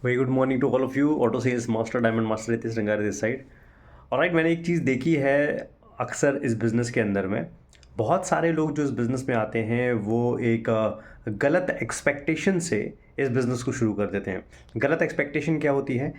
Very good morning to all of you. Auto sales master diamond master Ritesh Rangare this side. Alright, मैंने एक चीज़ देखी है अक्सर इस बिज़नेस के अंदर में। बहुत सारे लोग जो इस बिज़नेस में आते हैं वो एक गलत एक्सपेक्टेशन से इस बिज़नेस को शुरू कर देते हैं। गलत एक्सपेक्टेशन क्या होती है?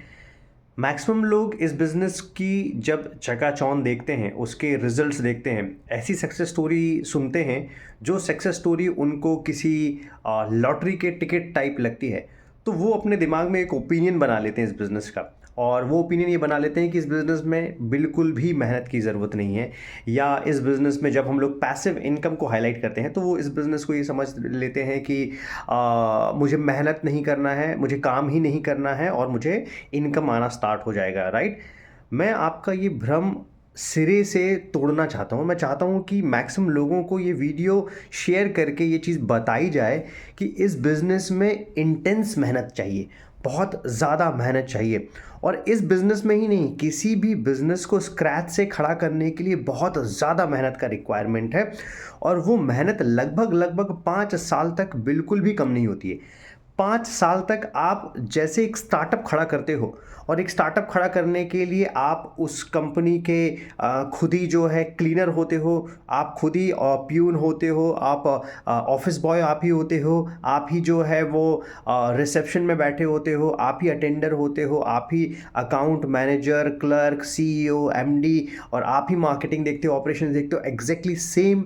मैक्सिमम लोग इस बिज़नेस की जब चकाचौंध देखते हैं, उसके रिजल्ट्स देखते हैं, ऐसी सक्सेस स्टोरी सुनते हैं जो सक्सेस स्टोरी उनको किसी लॉटरी के टिकट टाइप लगती है, तो वो अपने दिमाग में एक ओपिनियन बना लेते हैं इस बिज़नेस का। और वो ओपिनियन ये बना लेते हैं कि इस बिज़नेस में बिल्कुल भी मेहनत की ज़रूरत नहीं है, या इस बिज़नेस में जब हम लोग पैसिव इनकम को हाईलाइट करते हैं तो वो इस बिज़नेस को ये समझ लेते हैं कि मुझे मेहनत नहीं करना है, मुझे काम ही नहीं करना है और मुझे इनकम आना स्टार्ट हो जाएगा। राइट? मैं आपका ये भ्रम सिरे से तोड़ना चाहता हूँ। मैं चाहता हूँ कि मैक्सिमम लोगों को ये वीडियो शेयर करके ये चीज़ बताई जाए कि इस बिज़नेस में इंटेंस मेहनत चाहिए, बहुत ज़्यादा मेहनत चाहिए। और इस बिज़नेस में ही नहीं, किसी भी बिज़नेस को स्क्रैच से खड़ा करने के लिए बहुत ज़्यादा मेहनत का रिक्वायरमेंट है, और वो मेहनत लगभग 5 साल तक बिल्कुल भी कम नहीं होती है। 5 साल तक आप जैसे एक स्टार्टअप खड़ा करते हो, और एक स्टार्टअप खड़ा करने के लिए आप उस कंपनी के खुद ही जो है क्लीनर होते हो, आप खुद ही प्यून होते हो, आप ऑफिस बॉय आप ही होते हो, आप ही जो है वो रिसेप्शन में बैठे होते हो, आप ही अटेंडर होते हो, आप ही account manager, clerk, CEO, MD, और आप ही मार्केटिंग देखते हो, ऑपरेशन देखते हो। एग्जैक्टली सेम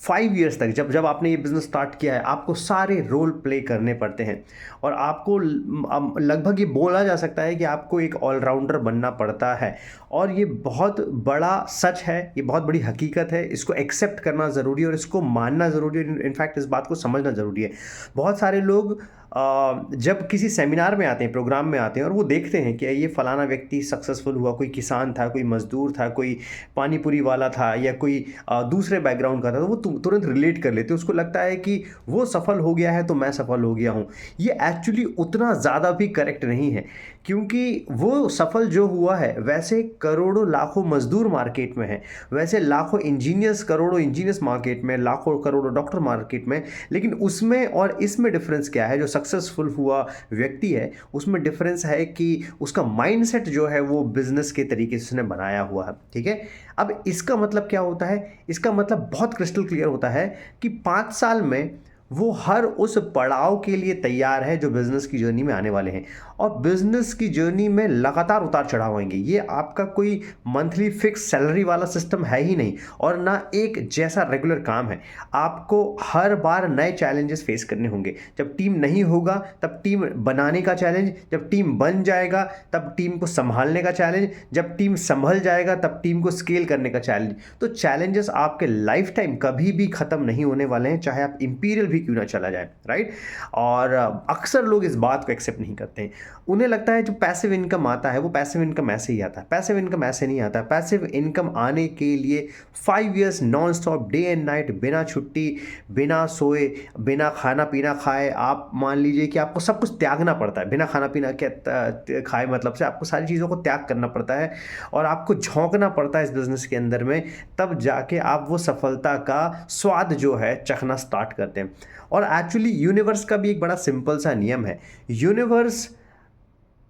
5 ईयर्स तक जब जब आपने ये बिज़नेस स्टार्ट किया है, आपको सारे रोल प्ले करने पड़ते हैं, और आपको लगभग ये बोला जा सकता है कि आपको एक ऑलराउंडर बनना पड़ता है। और ये बहुत बड़ा सच है, ये बहुत बड़ी हकीकत है। इसको एक्सेप्ट करना ज़रूरी है और इसको मानना ज़रूरी है। इनफैक्ट इस बात को समझना ज़रूरी है। बहुत सारे लोग जब किसी सेमिनार में आते हैं, प्रोग्राम में आते हैं, और वो देखते हैं कि ये फ़लाना व्यक्ति सक्सेसफुल हुआ, कोई किसान था, कोई मज़दूर था, कोई पानीपुरी वाला था, या कोई दूसरे बैकग्राउंड का था, तो वो तुरंत रिलेट कर लेते हैं। उसको लगता है कि वो सफल हो गया है तो मैं सफल हो गया हूँ। ये एक्चुअली उतना ज़्यादा भी करेक्ट नहीं है, क्योंकि वो सफल जो हुआ है, वैसे करोड़ों लाखों मज़दूर मार्केट में हैं, वैसे लाखों इंजीनियर्स, करोड़ों इंजीनियर्स मार्केट में, लाखों करोड़ों डॉक्टर मार्केट में। लेकिन उसमें और इसमें डिफरेंस क्या है? जो सक्सेसफुल हुआ व्यक्ति है, उसमें डिफरेंस है कि उसका माइंडसेट जो है वो बिजनेस के तरीके से उसने बनाया हुआ है। ठीक है? अब इसका मतलब क्या होता है? इसका मतलब बहुत क्रिस्टल क्लियर होता है कि 5 साल में वो हर उस पड़ाव के लिए तैयार है जो बिज़नेस की जर्नी में आने वाले हैं। और बिज़नेस की जर्नी में लगातार उतार चढ़ाव आएंगे। ये आपका कोई मंथली फिक्स सैलरी वाला सिस्टम है ही नहीं, और ना एक जैसा रेगुलर काम है। आपको हर बार नए चैलेंजेस फेस करने होंगे। जब टीम नहीं होगा तब टीम बनाने का चैलेंज, जब टीम बन जाएगा तब टीम को संभालने का चैलेंज, जब टीम संभल जाएगा तब टीम को स्केल करने का चैलेंज। तो चैलेंजेस आपके लाइफ टाइम कभी भी ख़त्म नहीं होने वाले हैं, चाहे आप इंपीरियल भी क्यों ना चला जाए। राइट? और अक्सर लोग इस बात को एक्सेप्ट नहीं करते हैं। उन्हें लगता है जो पैसिव इनकम आता है वो पैसिव इनकम ऐसे ही आता है। पैसिव इनकम ऐसे नहीं आता है। पैसिव इनकम आने के लिए 5 years non stop, day and night, बिना छुट्टी, बिना सोए, बिना खाना पीना खाए, आप मान लीजिए कि आपको सब कुछ त्यागना पड़ता है। बिना खाना पीना के खाए मतलब से आपको सारी चीज़ों को त्याग करना पड़ता है, और आपको झोंकना पड़ता है इस बिज़नेस के अंदर में, तब जाके आप वो सफलता का स्वाद जो है चखना स्टार्ट करते हैं। और एक्चुअली यूनिवर्स का भी एक बड़ा सिंपल सा नियम है। यूनिवर्स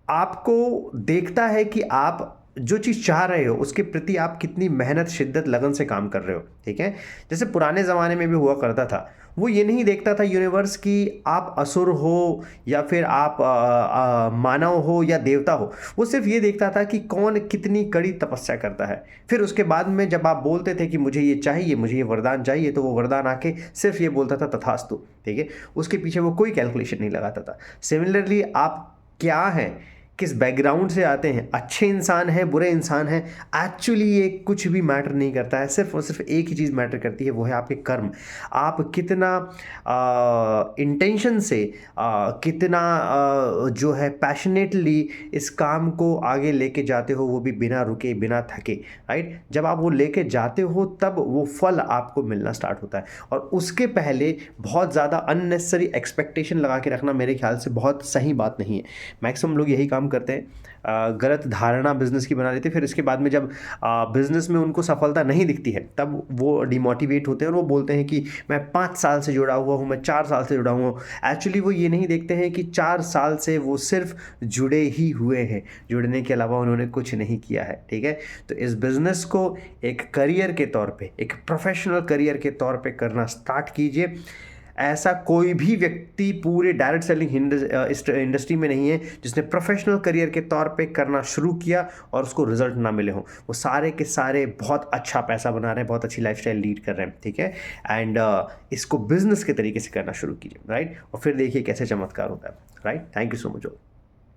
आपको देखता है कि आप जो चीज़ चाह रहे हो उसके प्रति आप कितनी मेहनत, शिद्दत, लगन से काम कर रहे हो। ठीक है? जैसे पुराने ज़माने में भी हुआ करता था, वो ये नहीं देखता था यूनिवर्स कि आप असुर हो या फिर आप मानव हो या देवता हो। वो सिर्फ ये देखता था कि कौन कितनी कड़ी तपस्या करता है। फिर उसके बाद में जब आप बोलते थे कि मुझे ये चाहिए, मुझे ये वरदान चाहिए, तो वो वरदान आके सिर्फ ये बोलता था तथास्तु। ठीक है? उसके पीछे वो कोई कैलकुलेशन नहीं लगाता था। सिमिलरली आप क्या हैं, किस बैकग्राउंड से आते हैं, अच्छे इंसान हैं, बुरे इंसान हैं, एक्चुअली ये कुछ भी मैटर नहीं करता है। सिर्फ और सिर्फ एक ही चीज़ मैटर करती है, वो है आपके कर्म। आप कितना इंटेंशन से, कितना जो है पैशनेटली इस काम को आगे लेके जाते हो, वो भी बिना रुके, बिना थके। राइट? जब आप वो लेके जाते हो तब वो फल आपको मिलना स्टार्ट होता है। और उसके पहले बहुत ज़्यादा अननेसेसरी एक्सपेक्टेशन लगा के रखना मेरे ख्याल से बहुत सही बात नहीं है। मैक्सिमम लोग यही काम काम करते हैं, गलत धारणा बिज़नेस की बना लेते हैं, फिर इसके बाद में जब बिज़नेस में उनको सफलता नहीं दिखती है तब वो डिमोटिवेट होते हैं और वो बोलते हैं कि मैं 5 साल से जुड़ा हुआ हूँ, मैं 4 साल से जुड़ा हुआ हूँ। एक्चुअली वो ये नहीं देखते हैं कि 4 साल से वो सिर्फ जुड़े ही हुए हैं, जुड़ने के अलावा उन्होंने कुछ नहीं किया है, ठीक है? तो इस बिज़नेस को एक करियर के तौर पे, एक प्रोफ़ेशनल करियर के तौर पे करना स्टार्ट कीजिए। ऐसा कोई भी व्यक्ति पूरे डायरेक्ट सेलिंग इंडस्ट्री में नहीं है जिसने प्रोफ़ेशनल करियर के तौर पे करना शुरू किया और उसको रिज़ल्ट ना मिले हों। वो सारे के सारे बहुत अच्छा पैसा बना रहे हैं, बहुत अच्छी लाइफ़स्टाइल लीड कर रहे हैं, ठीक है? एंड इसको बिज़नेस के तरीके से करना शुरू कीजिए, राइट? और फिर देखिए कैसे चमत्कार होता है, right? Thank you so much all.